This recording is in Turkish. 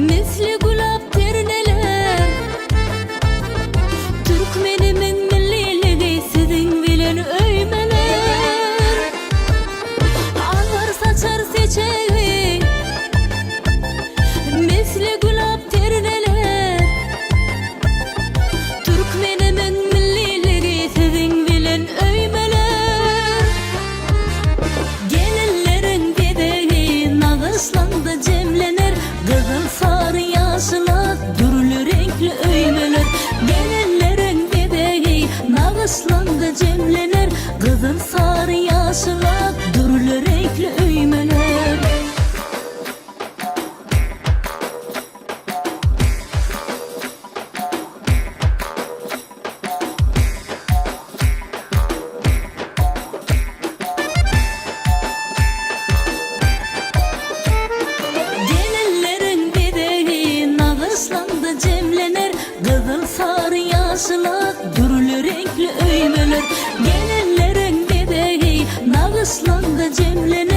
Misli gulap terneler Türkmenimin milliliği sizin bilen öymeler Ağır saçar seçeği Misli gulap terneler Türkmenimin milliliği sizin bilen öymeler Gelinlerin gedeği nağışlandı cemlener Kızıl sarı yaşlı gürlü renkli öymeler Gelinlerin gedeği nağışlandı cemlener Kızıl sarı yaşlı gürlü renkli öymeler Gelinlerin gedeği nağışlandı cemlener Kızıl sarı yaşlı gürlü renkli öymeler Gelinlerin gedeği nağışlandı cemlener